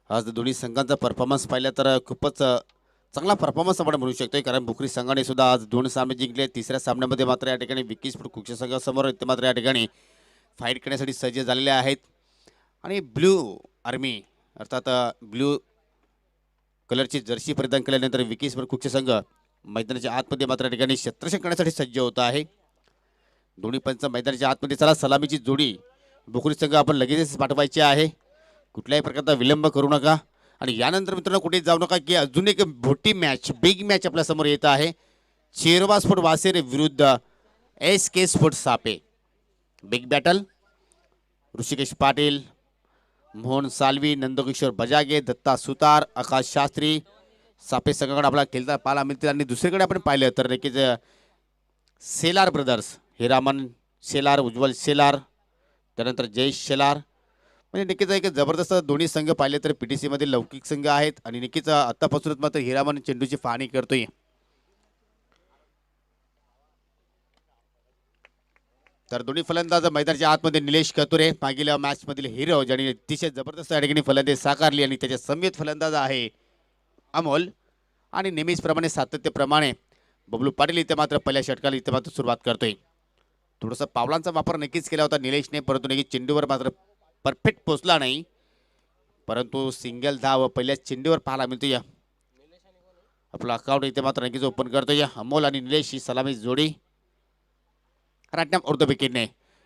आज दोन्ही संघांचा परफॉर्मन्स पाहिला तर खूपच चांगला परफॉर्मन्स आपण म्हणू शकतो, कारण बुकरी संघाने सुद्धा आज 2 सामने जिंकले. तिसऱ्या सामन्यामध्ये मात्र या ठिकाणी विकी स्पोर्ट कुक्षी संघासमोर ते मात्र या ठिकाणी फाईट करण्यासाठी सज्ज झालेले आहेत. आणि ब्लू आर्मी अर्थात ब्लू कलरची जर्सी परिधान केल्यानंतर विकी स्पोर्ट कुक्षी संघ मैदानाच्या आतमध्ये मात्र या ठिकाणी क्षेत्ररक्षण करण्यासाठी सज्ज होत आहे. दोन्ही पंच मैदानाच्या आतमध्ये चला, सलामीची जोडी बुकरी संघ आपण लगेचच पाठवायची आहे. कुठल्याही प्रकारचा विलंब करू नका. आणि यानंतर मित्रांनो कुठे जाऊ नका, की अजून एक मोठी मॅच, बिग मॅच आपल्या समोर येत आहे. चेरवा स्पोर्ट वासेरे विरुद्ध SK sport Sape. Big battle. Rishikesh Patil, Mohan Salvi, Nandkishor Bajage, Datta Sutar, Akash Shastri Sape संघाकडे आपल्याला खेळता पाहायला मिळतील. आणि दुसरीकडे आपण पाहिलं तर नक्कीच सेलार ब्रदर्स, हिरामन शेलार, उज्ज्वल शेलार, त्यानंतर जयेश शेलार, म्हणजे नक्कीच एक जबरदस्त दोन्ही संघ पाहिले तर PTC मध्ये लौकिक संघ आहेत. आणि नक्कीच आतापासूनच मात्र हिरामन चेंडूची पाहणी करतोय. तर दोन्ही फलंदाज मैदानाच्या आतमध्ये निलेश कतुरे, मागील मॅच मधील हिरो, ज्यांनी अतिशय जबरदस्त या ठिकाणी फलंदाजी साकारली. आणि त्याच्या समवेत फलंदाज आहे अमोल. आणि नेहमीचप्रमाणे सातत्यप्रमाणे बबलू पाटील इथे मात्र पहिल्या षटकाला इथे मात्र सुरुवात करतोय. थोडासा पावलांचा वापर नक्कीच केला होता निलेशने, परंतु नक्कीच चेंडूवर मात्र परफेक्ट पोचला नाही. परंतु सिंगल धाव पहिल्या चेंडूवर पाहायला मिळतोय. आपलं अकाउंट इथे मात्र नक्कीच ओपन करतोय अमोल आणि निलेश ही सलामी जोडी. राटनॅम उर्दू विकेटने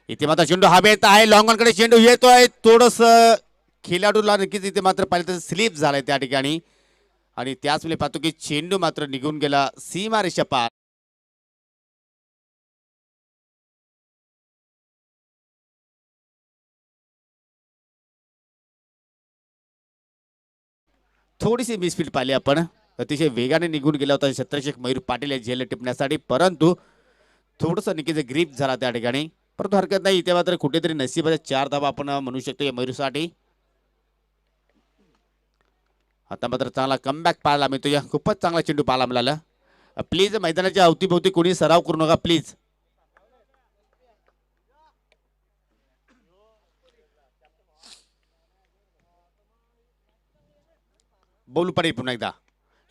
इथे मात्र चेंडू हवे येत आहे. लॉंग ऑनकडे चेंडू येतोय. थोडस खेळाडूला नक्कीच इथे मात्र पाहिलं तर स्लिप झालाय त्या ठिकाणी. आणि त्याच वेळी पाहतो की चेंडू मात्र निघून गेला सीमारेषा पार. थोडीशी मिसफील्ड पाहिली आपण. अतिशय वेगाने निघून गेला होता क्षेत्ररक्षक मयूर पाटील या झेल टिपण्यासाठी, परंतु थोडंसं नक्कीच ग्रीप झाला त्या ठिकाणी. परंतु हरकत नाही, इथे मात्र कुठेतरी नशिबाच्या 4 धावा आपण म्हणू शकतो या मयूरसाठी. आता मात्र चांगला कमबॅक पाहायला मिळतो. खूपच चांगला चेंडू पाहायला मिळाला. प्लीज मैदानाच्या अवतीभोवती कोणी सराव करू नका प्लीज. बोलू पाटील पुन्हा एकदा.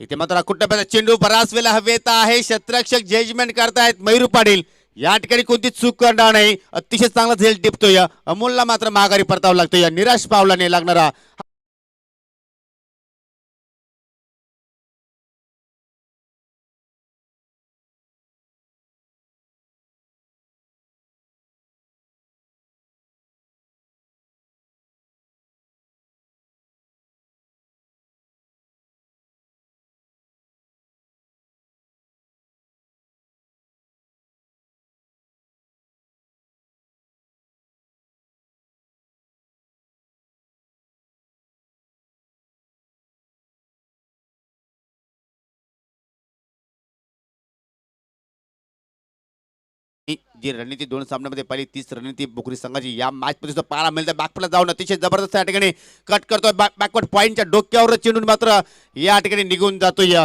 इथे मात्र कुठल्या चेंडू बराच वेळेला हवेत आहे. क्षेत्ररक्षक जजमेंट करतायत मयूर पाटील. या ठिकाणी कोणती चूक करणार नाही. अतिशय चांगला झेल टिपतोय. अमोलला मात्र माघारी परतावं लागतोय. निराश पावलाने लागणारा जी रणनीती 2 सामन्यामध्ये पहिली 30 रणनीती बुकरी संघाची या मॅच मध्ये सुद्धा पाहायला मिळते. बॅकफुटला जाऊन अतिशय जबरदस्त या ठिकाणी कट करतोय. बॅकवर्ड पॉईंटच्या डोक्यावर चेंडून मात्र या ठिकाणी निघून जातोय.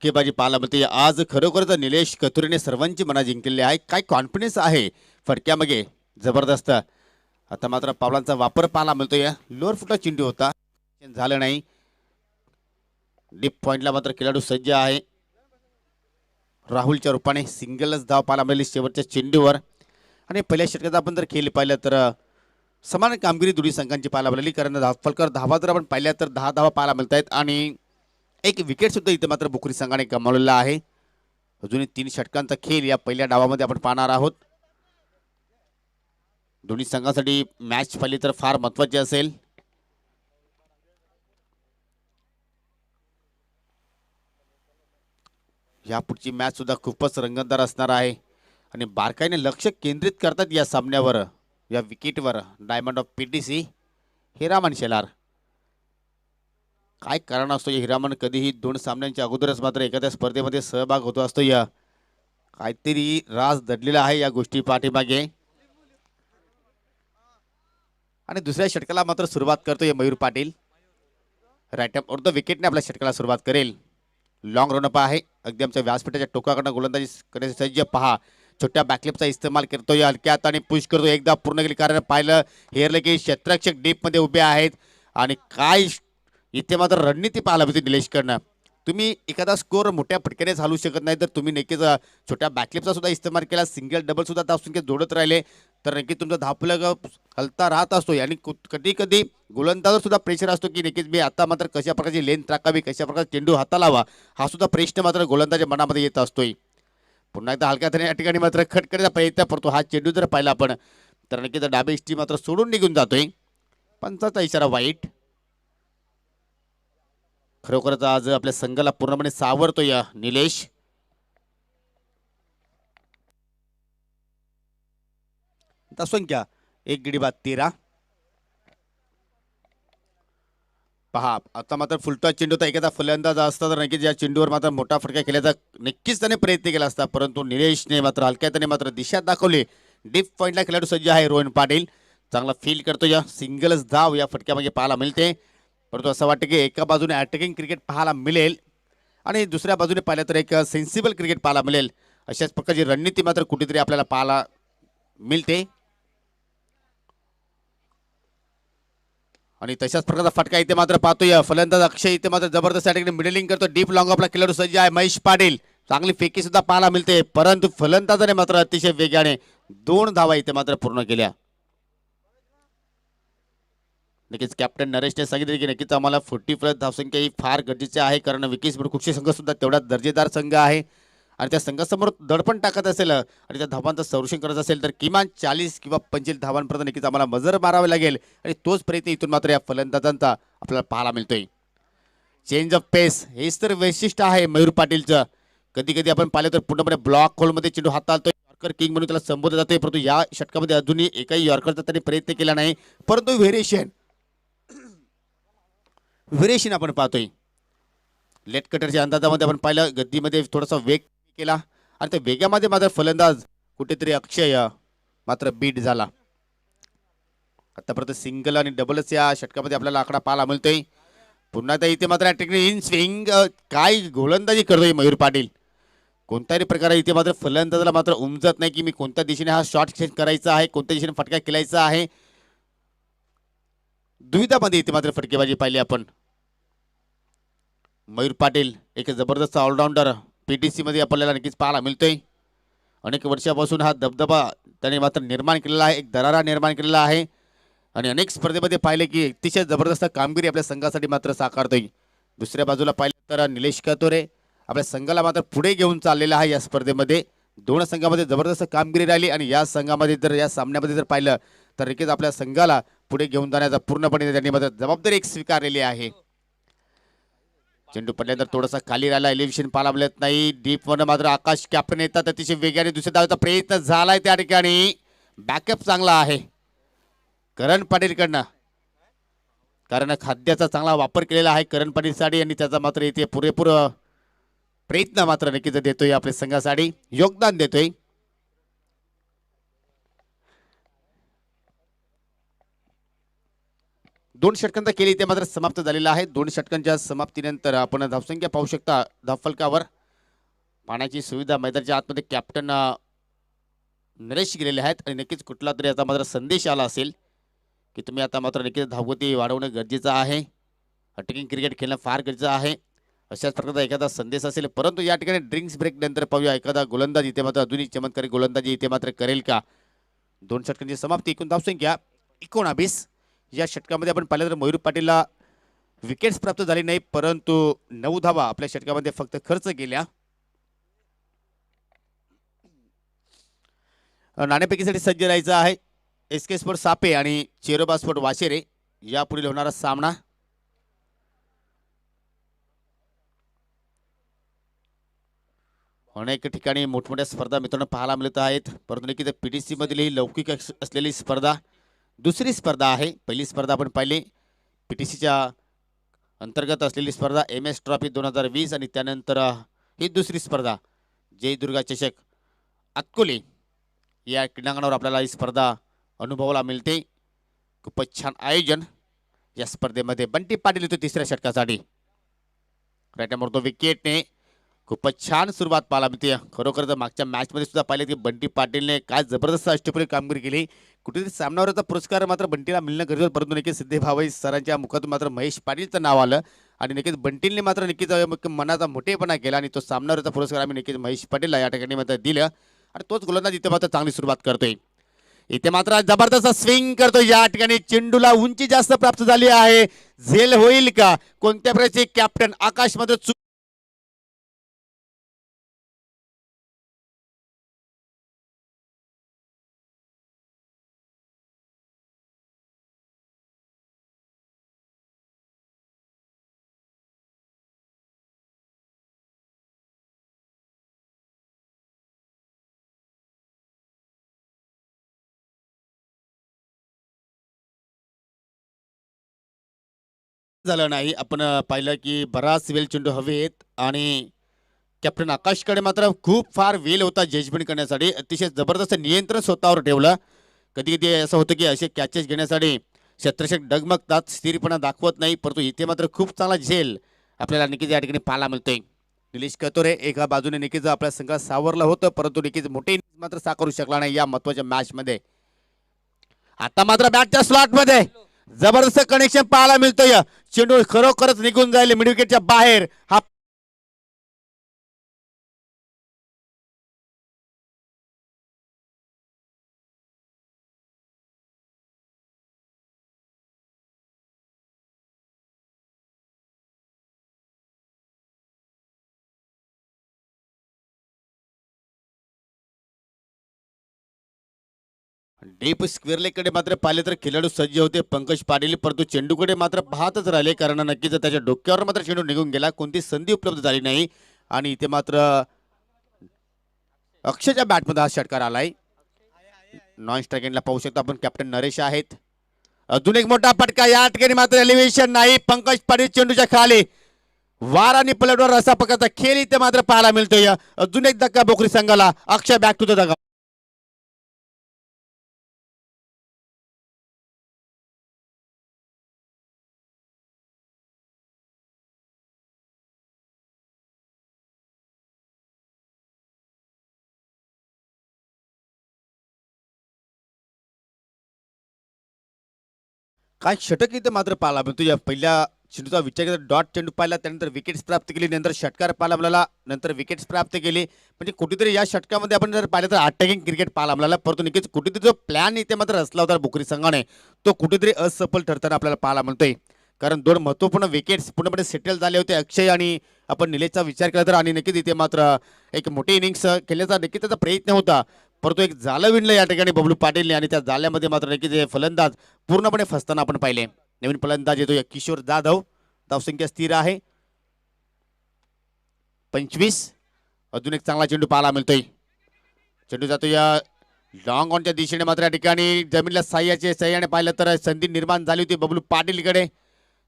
बाजी पाहायला मिळते. आज खरोखरच निलेश कथुरेने सर्वांची मना जिंकलेली आहे. काय कॉन्फिडन्स आहे फटक्यामागे, जबरदस्त. आता मात्र पावलांचा वापर पाहायला मिळतोय. लोअर फुटा चेंडू होता, झालं नाही. डीप पॉइंटला मात्र खेळाडू सज्ज आहे. राहुलच्या रूपाने सिंगलच धाव पाहायला मिळाली शेवटच्या चेंडूवर. आणि पहिल्या षटकात आपण जर खेळ पाहिलं तर समान कामगिरी दोन्ही संघांची पाहायला मिळाली, कारण फलकर धावा जर आपण पाहिल्या तर 10 धावा पाहायला मिळत आहेत. आणि एक विकेट सुद्धा इथे मात्र बुकरी संघाने गमावलेला आहे. अजूनही 3 षटकांचा खेळ या पहिल्या डावामध्ये आपण पाहणार आहोत. दोन्ही संघांसाठी मॅच पाहिली तर फार महत्त्वाची असेल. यापुढची मॅच सुद्धा खूपच रंगतदार असणार आहे. आणि बारकाईने लक्ष केंद्रित करतात या सामन्यावर, या विकेटवर diamond of PTC Hiraman Shelar. काय कारण असतो, हिरामन कधीही 2 सामन्यांच्या अगोदरच मात्र एखाद्या स्पर्धेमध्ये सहभाग होतो असतो. या काहीतरी राज दडलेला आहे या गोष्टी पाठीमागे. आणि दुसऱ्या षटकाला मात्र सुरुवात करतोय Mayur Patil. Right of the विकेटने आपल्या षटकाला सुरुवात करेल. लॉंग रनअप आहे अगदी आमच्या व्यासपीठाच्या टोकाकडनं गोलंदाजी करण्यासाठी सज्ज. पहा छोट्या बॅकलिपचा इस्तेमाल करतोय हलक्या हाताने पुश करतो. एकदा पूर्ण केली कारण पाहिलं हेरलं की क्षेत्ररक्षक डीपमध्ये उभे आहेत आणि काय इथे मात्र रणनीती पाहायला होती निलेशकडनं. तुम्ही एखादा स्कोअर मोठ्या फटक्यानेच हलवू शकत नाही तर तुम्ही नक्कीच छोट्या बॅकलिपचा सुद्धा इस्तेमाल केला. सिंगल डबल सुद्धा धावसंख्या जोडत राहिले तर नक्की तुमचा धावफलक हलता राहत असतो. आणि कधी कधी गोलंदाजावर सुद्धा प्रेशर असतो की नक्कीच मी आता मात्र कशा प्रकारची लेंथ राखावी, कशा प्रकारचा चेंडू हाताला हवा, हा सुद्धा प्रश्न मात्र गोलंदाजाच्या मनामध्ये येत असतोय. पुन्हा एकदा हलक्या हाताने या ठिकाणी मात्र खट करण्याचा प्रयत्न पडतो. हा चेंडू जर पाहिला आपण तर नक्कीच डाबी इष्टी मात्र सोडून निघून जातोय. पंचाचा इशारा वाईट. खरोखरच आज आपल्या संघाला पूर्णपणे सावरतोय निलेश. संख्या 1 गडी बाद 13. पहा आता मात्र फुलटा चेंडू होता. एखादा फलंदाज असता तर नक्कीच या चेंडूवर मात्र मोठा फटका केल्याचा नक्कीच त्याने प्रयत्न केला असता परंतु निलेशने मात्र हलक्याने मात्र दिशा दाखवली. डीप पॉईंटला खेळाडू सज्ज आहे रोहन पाटील. चांगला फील करतो. या सिंगलच धाव या फटक्यामागे पाहायला मिळते. परंतु असं वाटतं की एका बाजूने अटॅकिंग क्रिकेट पाहायला मिळेल आणि दुसऱ्या बाजूने पाहिलं तर एक सेन्सिबल क्रिकेट पाहायला मिळेल. अशाच प्रकारची रणनीती मात्र कुठेतरी आपल्याला पाहायला मिळते. आणि तशाच प्रकारचा फटका इथे मात्र पाहतोय. फलंदाज अक्षय इथे मात्र जबरदस्त अटॅकिंग मिडलिंग करतो. डीप लॉंग ऑफला खेळाडू सज्ज आहे महेश पाटील. चांगली फेकी सुद्धा पाहायला मिळते परंतु फलंदाजाने मात्र अतिशय वेगाने 2 धावा इथे मात्र पूर्ण केल्या. नक्कीच कॅप्टन नरेशने सांगितले की नक्कीच आम्हाला 40+ धावसंख्या ही फार गरजेची आहे कारण विकेस कुक्षी संघ सुद्धा तेवढाच दर्जेदार संघ आहे आणि त्या संघासमोर दडपण टाकत असेल आणि त्या धावांचं संरक्षण करत असेल तर किमान 40 किंवा 25 धावांपर्यंत नक्कीच आम्हाला मजर मारावे लागेल आणि तोच प्रयत्न इथून मात्र या फलंदाजांचा आपल्याला पाहायला मिळतोय. चेंज ऑफ पेस हेच तर वैशिष्ट्य आहे मयूर पाटीलचं. कधी कधी आपण पाहिलं तर पूर्णपणे ब्लॉक होलमध्ये चेंडू हाताळतोय. यॉर्कर किंग म्हणून त्याला संबोधलं जातोय परंतु या षटकामध्ये अजूनही एकाही यॉर्करचा त्यांनी प्रयत्न केला नाही परंतु व्हेरिएशन आपण पाहतोय. लेट कटरच्या अंदाजामध्ये आपण पाहिलं गद्दीमध्ये थोडासा वेग केला आणि त्या वेगामध्ये मात्र फलंदाज कुठेतरी अक्षय मात्र बीट झाला. आतापर्यंत सिंगल आणि डबलच या षटकामध्ये आपल्याला आकडा पाहायला मिळतोय. पुन्हा एकदा इथे मात्र इन स्विंग काय गोलंदाजी करतोय मयूर पाटील. कोणत्याही प्रकारे इथे मात्र फलंदाजाला मात्र उमजत नाही की मी कोणत्या दिशेने हा शॉट चेंज करायचा आहे, कोणत्या दिशेने फटका केलायचा आहे. दुविधामध्ये इथे मात्र फटकेबाजी पाहिली आपण. मयूर पाटील एक जबरदस्त ऑलराऊंडर पीटीसी मध्ये आपल्याला नक्कीच पाहायला मिळतोय. अनेक वर्षापासून हा दबदबा त्याने मात्र निर्माण केलेला आहे, एक दरारा निर्माण केलेला आहे आणि अनेक स्पर्धेमध्ये पाहिले की अतिशय जबरदस्त कामगिरी आपल्या संघासाठी मात्र साकारतोय. दुसऱ्या बाजूला पाहिलं तर निलेश कातोरे आपल्या संघाला मात्र पुढे घेऊन चाललेला आहे. या स्पर्धेमध्ये 2 संघामध्ये जबरदस्त कामगिरी राहिली आणि या संघामध्ये जर या सामन्यामध्ये जर पाहिलं तर नक्कीच आपल्या संघाला पुढे घेऊन जाण्याचा पूर्णपणे त्यांनी मात्र जबाबदारी एक स्वीकारलेली आहे. चेंडू पडल्यानंतर थोडासा खाली राहिला, एलिव्हेशन पाहायला मिळत नाही. डीप वन मात्र आकाश कॅप्टन येतात अतिशय वेगाने दुसऱ्या धावाचा प्रयत्न झालाय त्या ठिकाणी. बॅकअप चांगला आहे करण पाटीलकडनं कारण खाद्याचा चांगला वापर केलेला आहे करण पाटीलसाठी आणि त्याचा मात्र इथे पुरेपूर प्रयत्न मात्र नक्कीच देतोय आपल्या संघासाठी योगदान देतोय. दोन षटकांचा केली ते मात्र समाप्त झालेला आहे. 2 षटकांच्या समाप्तीनंतर आपण धावसंख्या पाहू शकता धावफलकावर. पाण्याची सुविधा मैदानाच्या आतमध्ये कॅप्टन नरेश गेलेले आहेत आणि नक्कीच कुठला तरी आता मात्र संदेश आला असेल की तुम्ही आता मात्र नक्कीच धावगती वाढवणं गरजेचं आहे, अटॅकिंग क्रिकेट खेळणं फार गरजेचं आहे अशाच प्रकारचा एखादा संदेश असेल. परंतु या ठिकाणी ड्रिंक्स ब्रेक नंतर पाहूया एखादा गोलंदाज इथे मात्र अजूनही चमत्कारी गोलंदाजी इथे मात्र करेल का. 2 षटकांची समाप्ती. एकूण धावसंख्या 19. या षटकामध्ये आपण पाहिलं तर मयूर पाटीलला विकेट्स प्राप्त झाली नाही परंतु 9 धावा आपल्या षटकामध्ये फक्त खर्च केल्या. नाणेफेकीसाठी सज्ज राहायचं आहे एसके स्पोर्ट सापे आणि चेरोबा स्पोर्ट वाशेरे यापुढील होणारा सामना. अनेक ठिकाणी मोठमोठ्या स्पर्धा मित्रांनो पाहायला मिळत आहेत परंतु नक्कीच पीटीसी मधील ही लौकिक असलेली स्पर्धा दुसरी स्पर्धा आहे. पहिली स्पर्धा आपण पाहिली पीटीसीच्या अंतर्गत असलेली स्पर्धा MS ट्रॉफी 2020 आणि त्यानंतर ही दुसरी स्पर्धा जय दुर्गा चषक अक्कोले या क्रीडांगणावर आपल्याला ही स्पर्धा अनुभवायला मिळते. खूपच छान आयोजन या स्पर्धेमध्ये. बंटी पाटील येतो तिसऱ्या षटकासाठी. राईट मारतो विकेटने. खूपच छान सुरुवात पाहायला मिळते. खरोखर तर मागच्या मॅचमध्ये सुद्धा पाहिले की बंटी पाटीलने काय जबरदस्त अष्टपैलू कामगिरी केली. कुठेतरी सामनावरचा पुरस्कार मात्र बंटीला मिळणं गरजेचं, परंतु नक्कीच सिद्धेभाई सरांच्या मुखातून मात्र महेश पाटीलचं नाव आलं आणि नक्कीच बंटीलने मात्र नक्कीच मनाचा मोठेपणा केला आणि तो सामनावरचा पुरस्कार आम्ही नक्कीच महेश पाटीलला या ठिकाणी मात्र दिलं आणि तोच गोलंदाज इथे मात्र चांगली सुरुवात करतोय. इथे मात्र जबरदस्त स्विंग करतो. या ठिकाणी चेंडूला उंची जास्त प्राप्त झाली आहे. झेल होईल का? कोणत्या प्रकारचे कॅप्टन आकाश मात्र झालं नाही. आपण पाहिलं की बराच वेळ चेंडू हवेत आणि कॅप्टन आकाशकडे मात्र खूप फार वेळ होता जजमेंट करण्यासाठी. अतिशय जबरदस्त नियंत्रण स्वतःवर ठेवलं. कधी कधी असं होतं की असे कॅचेस घेण्यासाठी क्षेत्ररक्षक डगमगतात, स्थिरपणा दाखवत नाही, परंतु इथे मात्र खूप चांगला झेल आपल्याला नक्कीच या ठिकाणी पाहायला मिळतोय. निलेश कतोरे एका बाजूने नक्कीच आपल्या संघात सावरलं होतं, परंतु नक्कीच मोठे मात्र साकारू शकला नाही या महत्वाच्या मॅच मध्ये. आता मात्र बॅटच्या स्लॉट मध्ये जबरदस्त कनेक्शन पाहायला मिळतोय. चेंडू खरोखरच निघून जाईल मिड विकेटच्या बाहेर. हा डीप स्क्वेअर लेगकडे मात्र पाहिले तर खेळाडू सज्ज होते पंकज पाटील, परंतु चेंडूकडे मात्र पाहतच राहिले कारण नक्कीच त्याच्या डोक्यावर मात्र चेंडू निघून गेला. कोणती संधी उपलब्ध झाली नाही आणि इथे मात्र अक्षयच्या बॅटमध्ये हा षटकार आलाय. नॉन स्ट्रायकिंगला पाहू शकतो आपण कॅप्टन नरेश आहेत. अजून एक मोठा फटका. या ठिकाणी मात्र एलिव्हेशन नाही. पंकज पाटील चेंडूच्या खाली वार आणि पलटवर असा प्रकारचा खेळ इथे मात्र पाहायला मिळतोय. अजून एक धक्का बोकरी संघाला. अक्षय बॅक टू द धक्का. काय षटक इथे मात्र पाहायला मिळतो. या पहिल्या चेंडूचा विचार केला, डॉट चेंडू पाहिला, त्यानंतर विकेट्स प्राप्त केली, नंतर षटकार पाहायला मिळाला, नंतर विकेट्स प्राप्त केली. म्हणजे कुठेतरी या षटकामध्ये आपण जर पाहिलं तर अटॅकिंग क्रिकेट पाहायला मिळाला, परंतु नक्कीच कुठेतरी जो प्लॅन इथे मात्र रचला होता बुकरी संघाने तो कुठेतरी असफल ठरताना आपल्याला पाहायला मिळतोय. कारण दोन महत्वपूर्ण विकेट्स पूर्णपणे सेटल झाले होते अक्षय आणि आपण निलेशचा विचार केला तर, आणि नक्कीच इथे मात्र एक मोठी इनिंग्स खेळण्याचा नक्कीच त्याचा प्रयत्न होता, परंतु एक जालं विणलं या ठिकाणी बबलू पाटीलने आणि त्या जाल्यामध्ये मात्र नक्कीच फलंदाज पूर्णपणे फसताना आपण पाहिले. नवीन फलंदाज येतो या किशोर जाधव. धावसंख्या स्थिर आहे 25. अजून एक चांगला चेंडू पाहायला मिळतोय. चेंडू जातो या लॉंग ऑनच्या दिशेने, मात्र या ठिकाणी जमीनला सह्याने पाहिलं तर संधी निर्माण झाली होती बबलू पाटीलकडे.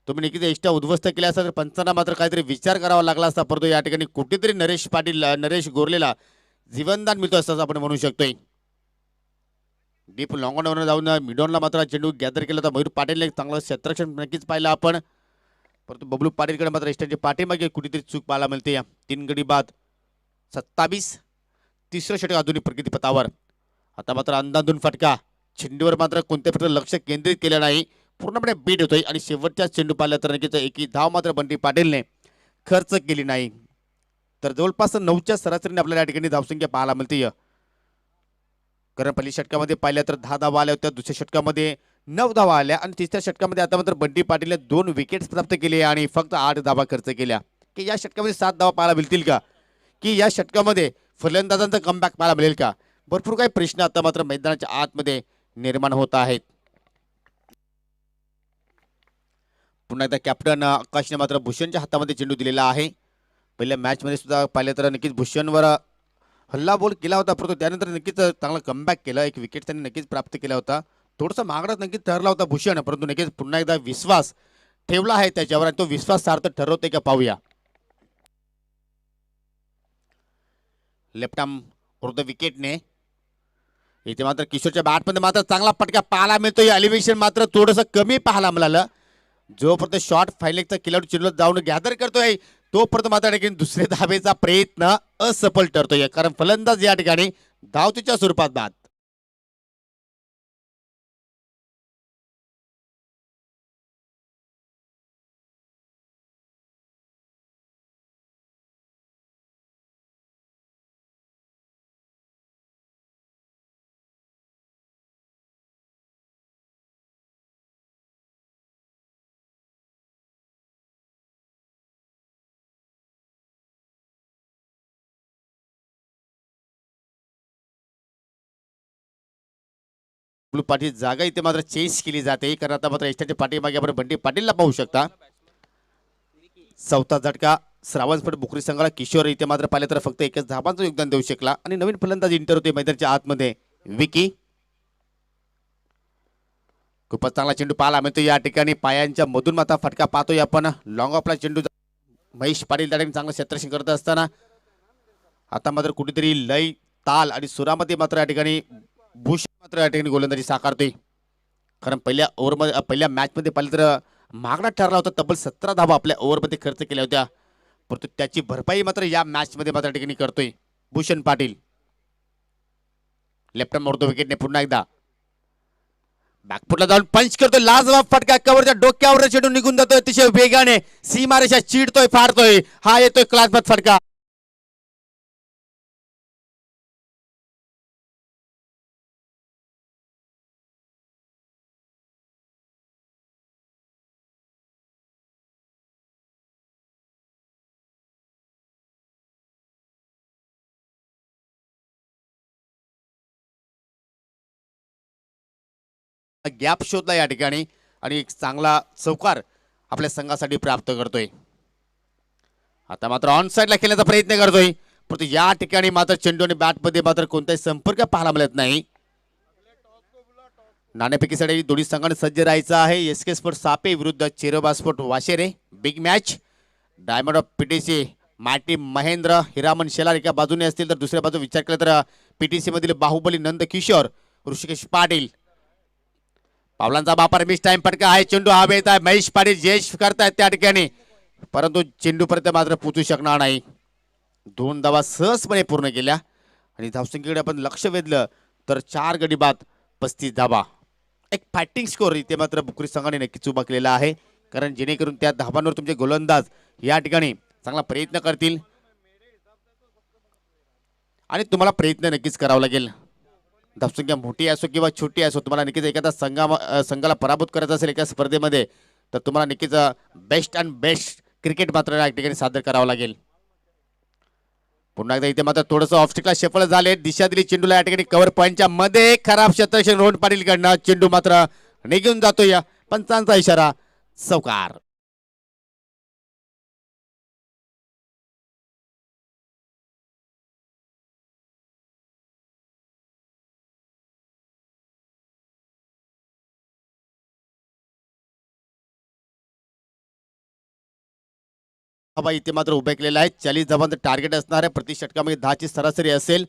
तुम्ही नक्कीच एक्स्ट्रा उद्ध्वस्त केल्या असता तर पंचांना मात्र काहीतरी विचार करावा लागला असता, परंतु या ठिकाणी कुठेतरी नरेश गोरलेला जीवनदान मिळतो असं आपण म्हणू शकतोय. डीप लॉंग ऑन जाऊन मिडॉनला मात्र चेंडू गॅदर केला होता मयूर पाटीलने. चांगलं क्षेत्ररक्षण नक्कीच पाहिलं आपण, परंतु बबलू पाटीलकडे मात्र इष्टांची पाठीमागे कुठेतरी चूक पाहायला मिळते. 3 गडी बाद 27. तिसरं षटक आधुनिक प्रगतीपथावर. आता मात्र अंदाधून फटका. चेंडूवर मात्र कोणत्या प्रकारे लक्ष केंद्रित केलं नाही, पूर्णपणे बीट होतोय आणि शेवटच्या चेंडू पाहिला तर नक्कीच एकी धाव मात्र बंटी पाटीलने खर्च केली नाही. तर जवळपास 9च्या सरासरीने आपल्याला या ठिकाणी धावसंख्या पाहायला मिळते. कारण पहिल्या षटकामध्ये पाहिल्या तर 10 धावा आल्या होत्या, दुसऱ्या षटकामध्ये 9 धावा आल्या आणि तिसऱ्या षटकामध्ये आता मात्र बंटी पाटीलने 2 विकेट्स प्राप्त केले आणि फक्त 8 धावा खर्च केल्या. की या षटकामध्ये 7 धावा पाहायला मिळतील का, की या षटकामध्ये फलंदाजांचा कमबॅक पाहायला मिळेल का? भरपूर काही प्रश्न आता मात्र मैदानाच्या आतमध्ये निर्माण होत आहेत. पुन्हा एकदा कॅप्टन आकाशने मात्र भूषणच्या हातामध्ये चेंडू दिलेला आहे. पहिल्या मॅच मध्ये सुद्धा पाहिलं तर नक्कीच भूषणवर हल्ला बोल केला होता, परंतु त्यानंतर नक्कीच चांगला कमबॅक केला. एक विकेट त्यांनी नक्कीच प्राप्त केला होता. थोडासा मागण्यात नक्कीच ठरला होता भूषण, परंतु नक्कीच पुन्हा एकदा विश्वास ठेवला आहे त्याच्यावर आणि तो विश्वास सार्थ ठरवते का पाहूया. लेफ्ट आर्म विकेटने इथे मात्र किशोरच्या बॅटमध्ये मात्र चांगला फटका पाहायला मिळतोय. एलिव्हेशन मात्र थोडंसं कमी पाहायला मिळालं. जोपर्यंत शॉट फायलेकचा किलर चिरलो जाऊन गॅदर करतोय तोपर्यंत मात्र या ठिकाणी दुसऱ्या धावेचा प्रयत्न असफल ठरतोय, कारण फलंदाज या ठिकाणी धावतीच्या स्वरूपात बाद. ब्लू पाटील जागा इथे मात्र चेंज केली जाते, कारण आता मात्र एसटीच्या पाठीमागे आपण बंटी पाटीलला पाहू शकता. चौथा झटका श्रावणस्फट बुकरी संघाला. किशोर इथे मात्र पाहिले तर फक्त एकच धावांचं योगदान देऊ शकला आणि नवीन फलंदाज इंटर होते मैदानाच्या आतमध्ये विकी. खूपच चांगला चेंडू पाहायला मिळतो या ठिकाणी. पायांच्या मधून मात्र फटका पाहतोय आपण. लॉंग ऑफला चेंडू महेश पाटील त्या ठिकाणी चांगलं क्षेत्ररक्षण करत असताना आता मात्र कुठेतरी लय ताल आणि सुरामध्ये मात्र या ठिकाणी भूषण मात्र या ठिकाणी गोलंदाजी साकारतोय, कारण पहिल्या ओव्हरमध्ये पहिल्या मॅचमध्ये पाहिलं तर मागणा ठरला होता. तब्बल 17 धावा आपल्या ओव्हरमध्ये खर्च केल्या होत्या, परंतु त्याची भरपाई मात्र या मॅचमध्ये मात्र या ठिकाणी करतोय भूषण पाटील. लेफ्ट मारतो विकेटने पुन्हा एकदा. बॅकफुटला जाऊन पंच करतोय. लाजवाब फटका कव्हरच्या डोक्यावर चेंडू निघून जातोय अतिशय वेगाने. सीमारेषा चिडतोय, फाडतोय. हा येतोय क्लासबाद फटका. गॅप शोधला या ठिकाणी आणि एक चांगला चौकार आपल्या संघासाठी प्राप्त करतोय. आता मात्र ऑन साइडला खेळण्याचा प्रयत्न करतोय, परंतु या ठिकाणी मात्र चेंडू आणि बॅटमध्ये मात्र कोणताही संपर्क पाहायला मिळत नाही. नाणेफेकीसाठी दोन्ही संघाने सज्ज राहायचं आहे. एसके स्पोर्ट सापे विरुद्ध Cheroba sport Vashere. Big match. Diamond of PTC माटी महेंद्र हिरामन शेलार एका बाजूने असतील तर दुसऱ्या बाजू विचार केला तर पीटीसी मधील बाहुबली नंद किशोर ऋषिकेश पाटील. पावलांचा वापर मिस टाइम फटका आहे. चेंडू हवेत आहे. महेश पाटील जयश करतायत त्या ठिकाणी, परंतु चेंडूपर्यंत मात्र पोचू शकणार नाही. 2 धावा सहजपणे पूर्ण केल्या आणि धावसंख्येकडे आपण लक्ष वेधलं तर 4 गडी बाद 35 धावा. एक फायटिंग स्कोर इथे मात्र बुकरी संघाने नक्कीच उभा केलेला आहे, कारण जेणेकरून त्या धावांवर तुमचे गोलंदाज या ठिकाणी चांगला प्रयत्न करतील आणि तुम्हाला प्रयत्न नक्कीच करावा लागेल. धावसंख्या मोठी असो किंवा छोटी असो, तुम्हाला नक्कीच एखादा संघाला पराभूत करायचं असेल एका स्पर्धेमध्ये तर तुम्हाला नक्कीच बेस्ट अँड बेस्ट क्रिकेट मात्र या ठिकाणी सादर करावं लागेल. पुन्हा एकदा इथे मात्र थोडंसं ऑफस्टिकला शेफळ झाले. दिशा दिली चेंडूला या ठिकाणी कव्हर पॉईंटच्या मध्ये. खराब क्षेत्ररक्षण रोहन पाटील कडनं. चेंडू मात्र निघून जातो. या पंचांचा इशारा चौकार. इथे मात्र उभे केलेला आहे. 40 धावांचं टार्गेट असणार आहे. प्रति षटकामध्ये 10 ची सरासरी असेल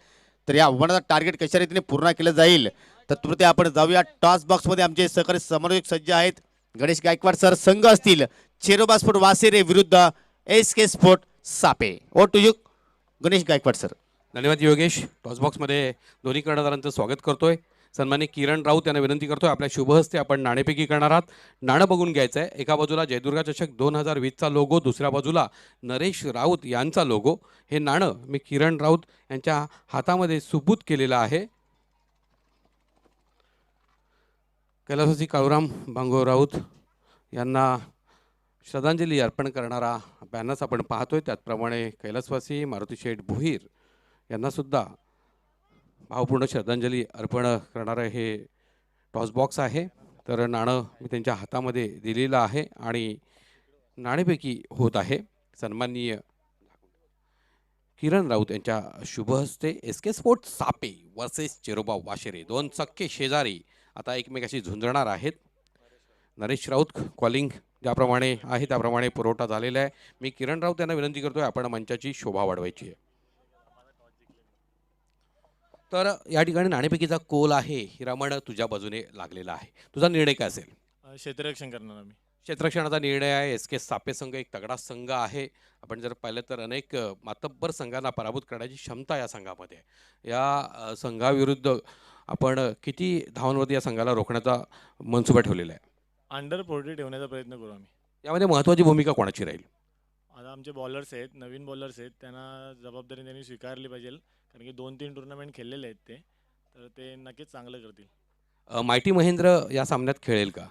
तर या आव्हानाचा टार्गेट कशा रीतीने पूर्ण केलं जाईल तर तुरते आपण जाऊया टॉस बॉक्स मध्ये. आमचे सहकारी समन्वयक सज्ज आहेत. गणेश गायकवाड सर संघ असतील चेरोबा स्पोर्ट वासेरे विरुद्ध SK sport Sape. Over to you Ganesh Gaikwad sir. धन्यवाद योगेश. टॉस बॉक्समध्ये दोन्ही कर्णधारांचं स्वागत करतोय. सन्मानित किरण राऊत यांना विनंती करतोय आपल्या शुभ हस्ते आपण नाणेफेकी करणार आहात. नाणं बघून घ्यायचं आहे. एका बाजूला जयदुर्गा चषक 2020चा लोगो, दुसऱ्या बाजूला नरेश राऊत यांचा लोगो. हे नाणं मी किरण राऊत यांच्या हातामध्ये सुपूत केलेलं आहे. कैलासवासी काळूराम भांगो राऊत यांना श्रद्धांजली अर्पण करणारा बॅनर्स आपण पाहतोय. त्याचप्रमाणे कैलासवासी मारुती शेठ भोईर यांनासुद्धा भावपूर्ण श्रद्धांजली अर्पण करणारं हे टॉस बॉक्स आहे. तर नाणं मी त्यांच्या हातामध्ये दिलेलं आहे आणि नाणेफेकी होत आहे. सन्माननीय किरण राऊत यांच्या शुभ हस्ते एसके स्पोर्ट सापे वर्सेस चेरोबा वाशेरे. 2 सख्खे शेजारी आता एकमेकाशी झुंजणार आहेत. नरेश राऊत कॉलिंग ज्याप्रमाणे आहे त्याप्रमाणे पुरवठा झालेला आहे. मी किरण राऊत यांना विनंती करतोय आपण मंचाची शोभा वाढवायची आहे. तर या ठिकाणी नाणेफेकीचा कोल आहे, हिरामण तुझ्या बाजूने लागलेला आहे. तुझा निर्णय काय असेल? क्षेत्ररक्षण करणार आम्ही. क्षेत्ररक्षणाचा निर्णय आहे. एस के सापे संघ एक तगडा संघ आहे. आपण जर पाहिलं तर अनेक मातब्बर संघांना पराभूत करण्याची क्षमता या संघामध्ये आहे. या संघाविरुद्ध आपण किती धावांवरती या संघाला रोखण्याचा मनसुबा ठेवलेला आहे? अंडर 40 ठेवण्याचा प्रयत्न करू आम्ही. यामध्ये महत्त्वाची भूमिका कोणाची राहील? आता आमचे बॉलर्स आहेत, नवीन बॉलर्स आहेत, त्यांना जबाबदारी त्यांनी स्वीकारली पाहिजे, कारण की 2-3 टुर्नामेंट खेळलेले आहेत ते, तर ते नक्कीच चांगलं करतील. मायटी महेंद्र या सामन्यात खेळेल का?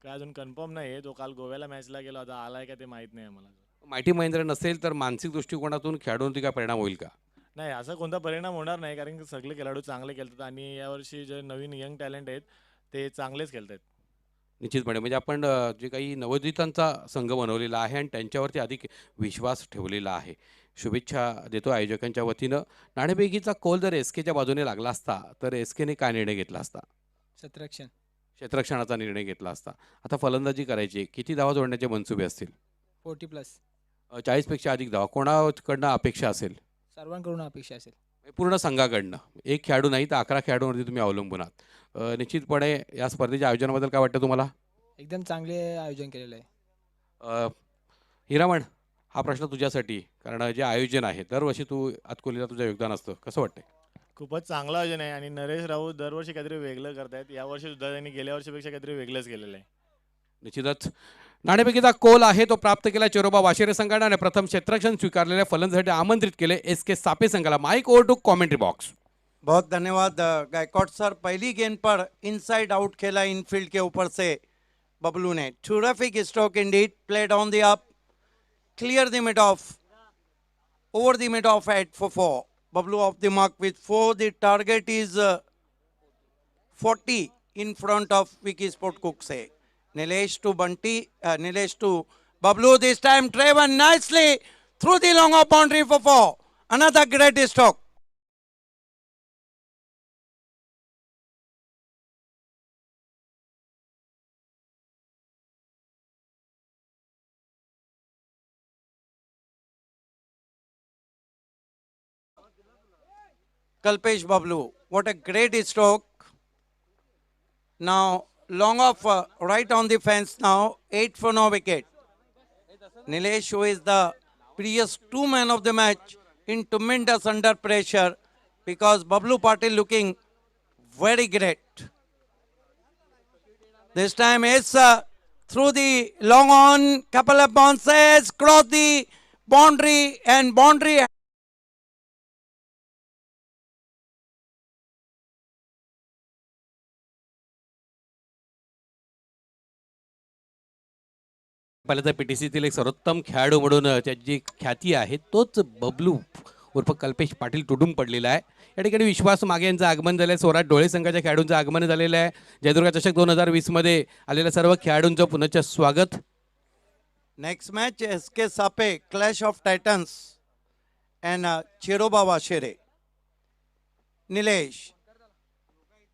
काय अजून कन्फर्म नाही आहे, तो काल गोव्याला मॅचला गेला होता, आलाय का ते माहीत नाही आम्हाला. मायटी महेंद्र नसेल तर मानसिक दृष्टिकोनातून खेळाडूंवरती काय परिणाम होईल का? नाही, असा कोणता परिणाम होणार नाही, कारण की सगळे खेळाडू चांगले खेळतात आणि यावर्षी जे नवीन यंग टॅलेंट आहेत ते चांगलेच खेळत आहेत. निश्चितपणे म्हणजे आपण जे काही नवोदितांचा संघ बनवलेला आहे आणि त्यांच्यावरती अधिक विश्वास ठेवलेला आहे. शुभेच्छा देतो आयोजकांच्या वतीनं. नाणेफेकीचा कौल जर एस केच्या बाजूने लागला असता तर एस केने काय निर्णय घेतला असता? क्षेत्ररक्षण क्षेत्ररक्षणाचा निर्णय घेतला असता. आता फलंदाजी करायची, किती धावा जोडण्याचे मनसुबे असतील? 40+ 40पेक्षा अधिक धावा कोणाकडनं अपेक्षा असेल? सर्वांकडून अपेक्षा असेल. पूर्ण संघाकडनं. एक खेळाडू नाही तर 11 खेळाडूंवरती तुम्ही अवलंबून आहात. निश्चितपणे या स्पर्धेच्या आयोजनाबद्दल काय वाटतं तुम्हाला? एकदम चांगले आयोजन केलेलं आहे. अ, हिरामण, हा प्रश्न तुझ्यासाठी, कारण जे आयोजन आहे दरवर्षी तू हातकोलीला तुझं योगदान असतं, कसं वाटतंय? खूपच चांगलं आयोजन आहे आणि नरेश राऊत दरवर्षी काहीतरी वेगळं करतायत. यावर्षी सुद्धा त्यांनी गेल्या वर्षीपेक्षा काहीतरी वेगळंच केलेलं आहे. निश्चितच नाणेफेकीचा कोल आहे तो प्राप्त केला चेरोबा वाशेरे संघाने आणि प्रथम क्षेत्ररक्षण स्वीकारलेल्या फलंदाजीसाठी आमंत्रित केले एस के सापे संघाला. Mic over to commentary box. बहुत धन्यवाद गायकवाड सर। पहली गेंद पर इनसाइड आउट खेला इनफील्ड के ऊपर से बबलू ने। Terrific stroke indeed, played on the up, clear the mid off, over the mid off at for 4. Bablu off the mark with 4. The target is 40 in front of Vicky Sport Cookse. Nilesh to Bunty, Nilesh to Bablu. This time driven nicely through the long off boundary for 4. Another great stroke. Kalpesh Bablu, what a great stroke. Now long off right on the fence now, 8 for no wicket. Nilesh, who is the previous 2 man of the match, in tremendous under pressure because Bablu Patil looking very great. This time is through the long on, couple of bounces, cross the boundary and boundary. पहिलं तर पीटीसीतील एक सर्वोत्तम खेळाडू म्हणून त्याची जी ख्याती आहे तोच बबलू उर्फ कल्पेश पाटील तुडून पडलेला आहे. या ठिकाणी विश्वास मागे यांचं आगमन झालं आहे. स्वराज डोळे संघाच्या खेळाडूंचं आगमन झालेलं आहे. जयदुर्गा चषक 2020 मध्ये आलेल्या सर्व खेळाडूंचं पुनश्च स्वागत. Next match, SK Sape, Clash of Titans and Cheroba Vashere. Nilesh.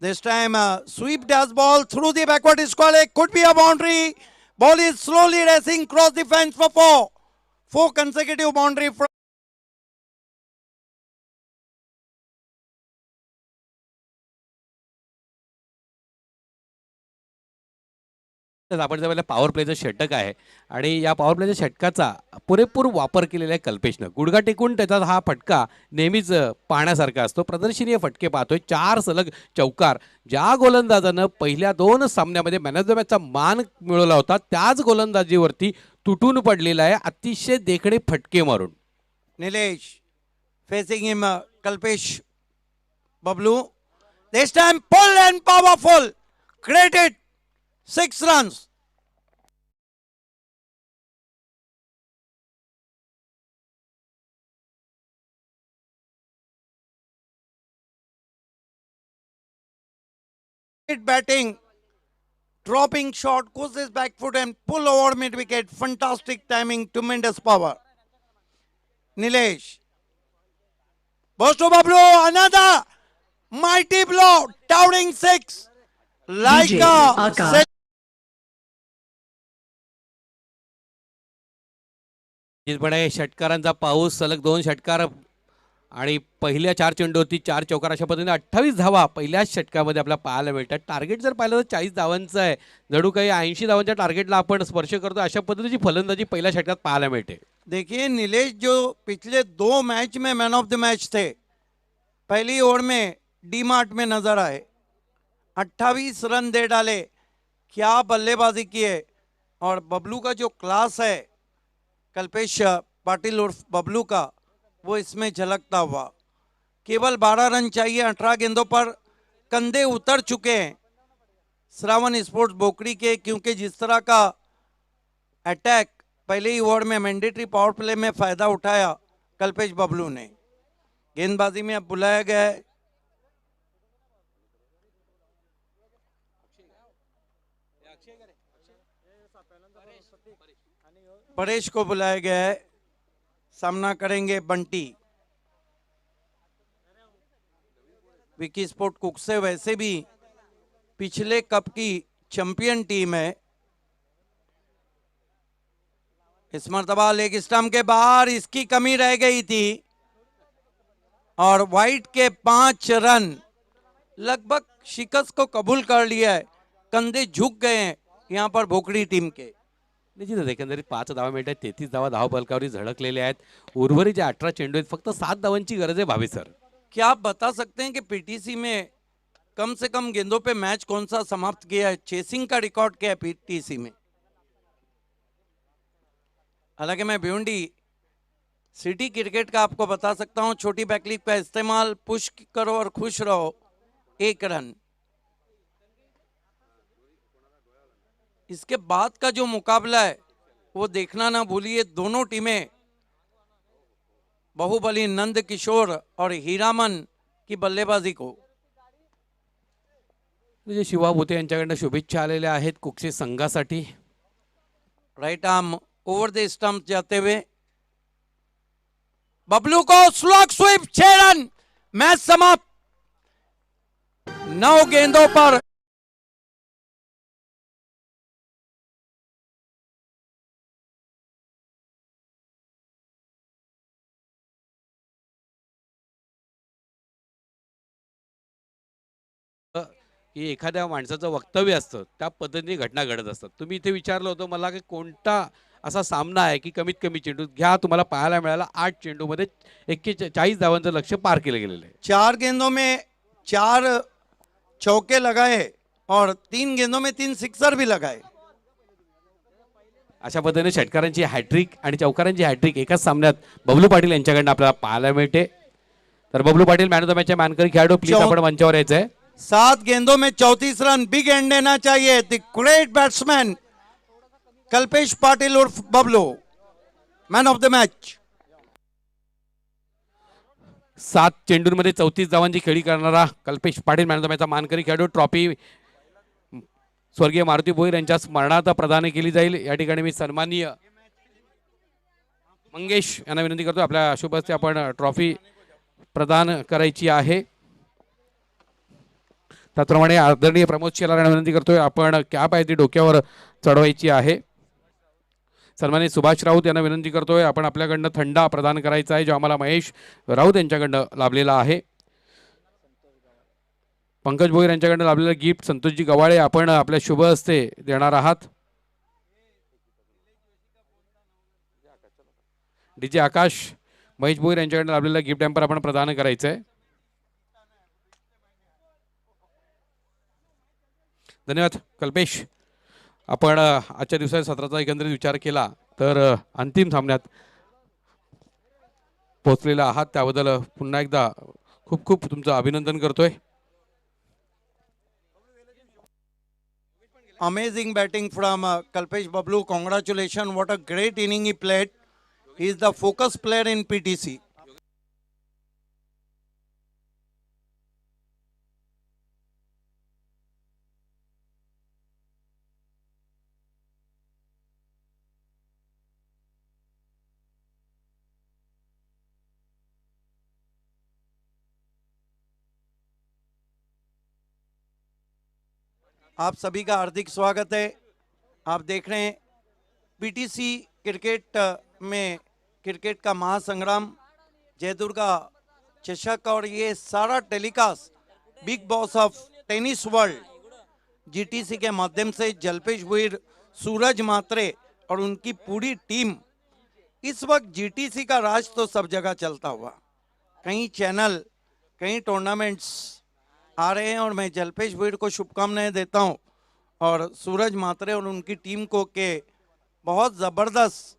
This time sweep does ball through the backward square. Could be a boundary. Ball is slowly racing cross the fence for 4. 4 consecutive boundary from. तर आपण ज्यावेळेला power प्लेचं षटक आहे आणि या power प्लेच्या षटकाचा पुरेपूर वापर केलेला आहे कल्पेशनं. गुडघा टेकून त्याचा हा फटका नेहमीच पाहण्यासारखा असतो. प्रदर्शनीय फटके पाहतोय. 4 सलग चौकार. ज्या गोलंदाजानं पहिल्या 2 सामन्यामध्ये मॅन ऑफ द मॅचचा मान मिळवला होता त्याच गोलंदाजीवरती तुटून पडलेला आहे अतिशय देखणे फटके मारून. Nilesh facing him Kalpesh Bablu. This time pull and powerful. Great hit. 6 runs. Great batting. Dropping shot, goes his back foot and pull over mid wicket. Fantastic timing, tremendous power. Nilesh. Goes to Bablu. Another mighty blow. Towering 6. Like DJ a Akash. निश्चितपणे षटकारांचा पाऊस. सलग 2 षटकार आणि पहिल्या 4 चेंडूवरती 4 चौकार अशा पद्धतीने 28 धावा पहिल्याच षटकामध्ये आपल्याला पाहायला मिळतात. टार्गेट जर पाहिलं तर 40 धावांचं आहे. जणू काही 80 धावांच्या टार्गेटला आपण स्पर्श करतो अशा पद्धतीची फलंदाजी पहिल्या षटकात पाहायला मिळते. देखिए नीलेश जो पिछले 2 मैच में मैन ऑफ द मैच थे, पहली ओवर में डी मार्ट में नजर आए, 28 रन दे डाले, क्या बल्लेबाजी की है। और बबलू का जो क्लास है, कल्पेश पाटिल उर्फ बबलू का, वो इसमें झलकता हुआ। केवल 12 रन चाहिए 18 गेंदों पर, कंधे उतर चुके हैं श्रावण स्पोर्ट्स बोकड़ी के, क्योंकि जिस तरह का अटैक पहले ही ओवर में मैंडेटरी पावर प्ले में फायदा उठाया कल्पेश बबलू ने। गेंदबाजी में अब बुलाया गया है परेश को, बुलाया गया है। सामना करेंगे बंटी। विकी स्पोर्ट कुक से वैसे भी पिछले कप की चैंपियन टीम है। इस मर्तबा लेग स्टंप के बाहर इसकी कमी रह गई थी और वाइट के 5 रन, लगभग शिकस्त को कबूल कर लिया है। कंधे झुक गए हैं यहाँ पर भोकड़ी टीम के। निश्चितच एकंदरीत 5 धावा मिळत आहेत. 33 धावा धावफलकावरती झळकलेल्या आहेत. उर्वरित जे 18 चेंडू आहेत फक्त 7 धावांची गरज आहे भावे सर. क्या आप बता सकते हैं कि पीटीसी में कम से कम गेंदों पे मैच कौन सा समाप्त किया है? चेसिंग का रिकॉर्ड क्या है पीटीसी में? हालांकि मैं भिवंडी सिटी क्रिकेट का आपको बता सकता हूं, छोटी बैकलिप का इस्तेमाल, पुश करो और खुश रहो, 1 रन। इसके बाद का जो मुकाबला है वो देखना ना भूलिए। दोनों टीमें बाहुबली नंद किशोर और हीरामन की बल्लेबाजी को। म्हणजे शिवा भोते यांच्याकडनं शुभेच्छा आलेल्या आहेत कुक्षी संघासाठी. Right arm over the stump जाते हुए बबलू को स्लॉग स्वीप, 6 रन, मैच समाप्त। 9 गेंदों पर की एखाद्या माणसाचं वक्तव्य असतं त्या पद्धतीने घटना घडत असतात. तुम्ही इथे विचारलं होतं मला की कोणता असा सामना आहे की कमीत कमी चेंडू घ्या, तुम्हाला पाहायला मिळाला 8 चेंडूमध्ये 41 धावांचं लक्ष्य पार केलं गेलेलं आहे. 4 गेंदों में 4 चौके लगाए और 3 गेंदों में 3 सिक्सर भी लगाए। अशा पद्धतीने षटकारांची हॅट्रिक आणि चौकारांची हॅट्रिक एकाच सामन्यात बबलू पाटील यांच्याकडनं आपल्याला पाहायला मिळते. तर Bablu Patil man of the मॅचच्या मानकरी खेळाडू, प्लीज आपण मंचावर यायचं आहे. 7 गेंदों में 34 रन, बिग एंड देना चाहिए। The great batsman Kalpesh Patil उर्फ Bablu, man of the match. 7 चेंडूंमध्ये 34 धावांची खेळी करणारा Kalpesh Patil man of the मॅचचा मानकरी खेळाडू. ट्रॉफी स्वर्गीय मारुती भोईर यांच्या स्मरणार्थ प्रदान केली जाईल. या ठिकाणी मी सन्माननीय मंगेश यांना विनंती करतो आपल्या शुभ हस्ते आपण ट्रॉफी प्रदान करायची आहे. त्याचप्रमाणे आदरणीय प्रमोद शेलार यांना विनंती करतोय आपण कॅप आहे ती डोक्यावर चढवायची आहे. सन्मानित सुभाष राऊत यांना विनंती करतोय आपण आपल्याकडनं थंडा प्रदान करायचा आहे जो आम्हाला महेश राऊत यांच्याकडनं लाभलेला आहे. पंकज भोईर यांच्याकडनं लाभलेलं गिफ्ट संतोषजी गवाळे आपण आपल्या शुभ हस्ते देणार आहात. डीजे आकाश महेश भोईर यांच्याकडनं लाभलेलं गिफ्ट हॅम्पर आपण प्रदान करायचं आहे. धन्यवाद कल्पेश. आपण आजच्या दिवसाच्या सत्राचा एकंदरीत विचार केला तर अंतिम सामन्यात पोहोचलेला आहात त्याबद्दल पुन्हा एकदा खूप खूप तुमचं अभिनंदन करतोय. Amazing batting from Kalpesh Bablu. Congratulations. What a great inning he played. He is the focus player in PTC. आप सभी का हार्दिक स्वागत है। आप देख रहे हैं पीटीसी क्रिकेट में क्रिकेट का महासंग्राम, जय दुर्गा चषक और ये सारा telecast big boss of tennis world GTC के माध्यम से जल्पेश भुईर, सूरज मात्रे और उनकी पूरी टीम। इस वक्त जीटीसी का राज तो सब जगह चलता हुआ, कई चैनल, कई टूर्नामेंट्स आ रहे हैं और मैं जल्पेश भुईर को शुभकामनाएं देता हूं और सूरज मात्रे और उनकी टीम को के बहुत ज़बरदस्त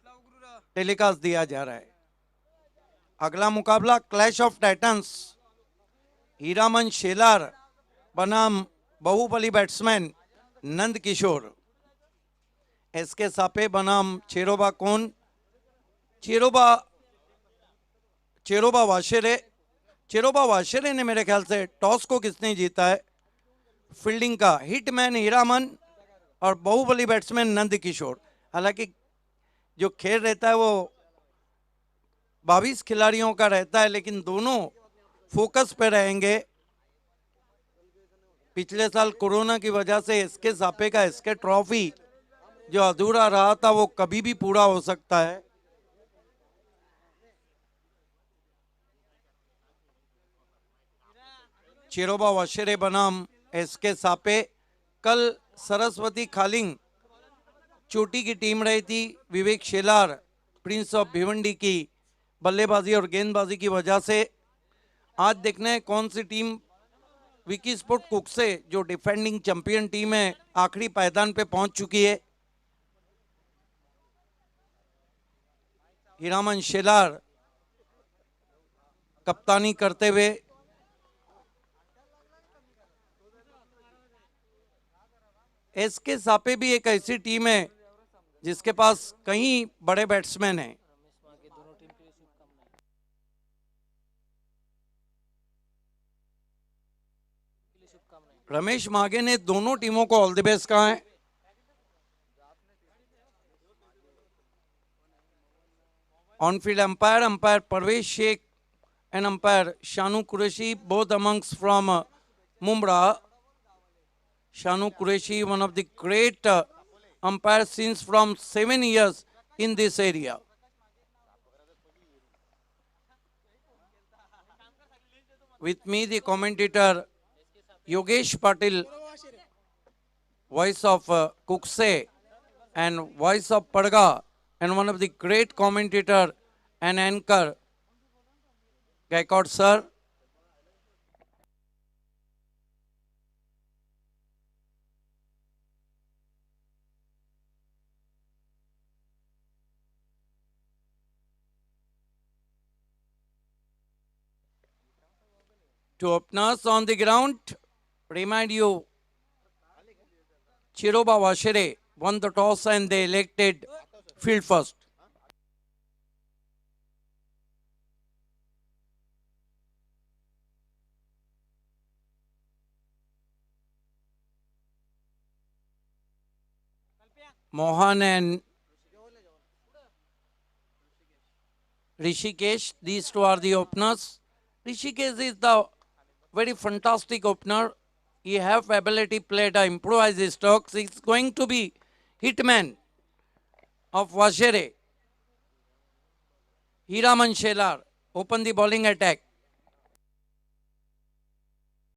टेलीकास्ट दिया जा रहा है। अगला मुकाबला clash of Titans, Hiraman Shelar बनाम बाहुबली बैट्समैन नंद किशोर, एसके सापे बनाम चेरोबा कोन। चेरोबा वाशेरे ने मेरे ख्याल से टॉस को किसने जीता है, फील्डिंग का, हिटमैन हीरामन और बाहुबली बैट्समैन नंद किशोर। हालांकि जो खेल रहता है वो 22 खिलाड़ियों का रहता है, लेकिन दोनों फोकस पे रहेंगे। पिछले साल कोरोना की वजह से एसके सापे का एसके ट्रॉफी जो अधूरा रहा था वो कभी भी पूरा हो सकता है। चिरोबा वाशेरे बनाम एसके सापे। कल सरस्वती खालिंग चोटी की टीम रही थी, विवेक शेलार प्रिंस ऑफ भिवंडी की बल्लेबाजी और गेंदबाजी की वजह से। आज देखना है कौन C team Vicky sport Kukse, जो डिफेंडिंग चैंपियन टीम है, आखिरी पायदान पे पहुंच चुकी है। हीरामन शेलार कप्तानी करते हुए, एसके सापे भी एक ऐसी टीम है जिसके पास कई बड़े बैट्समैन हैं। रमेश मागे ने दोनों टीमों को ऑल द बेस्ट कहा है। On field umpire Parvez Sheikh and umpire Shanu Qureshi, both amongst from Mumbra. Shanu Qureshi, one of the great umpires since from 7 years in this area. With me, the commentator Yogesh Patil, voice of Kukse and voice of Padga, and one of the great commentator and anchor, Gaikwad sir. To openers on the ground, remind you, Chiroba Washere won the toss and they elected field first. Mohan and Rishikesh, these two are the openers. Rishikesh is the very fantastic opener. He have ability play to improvise his strokes. He's going to be hitman of Washere. Hiraman Shelar open the bowling attack.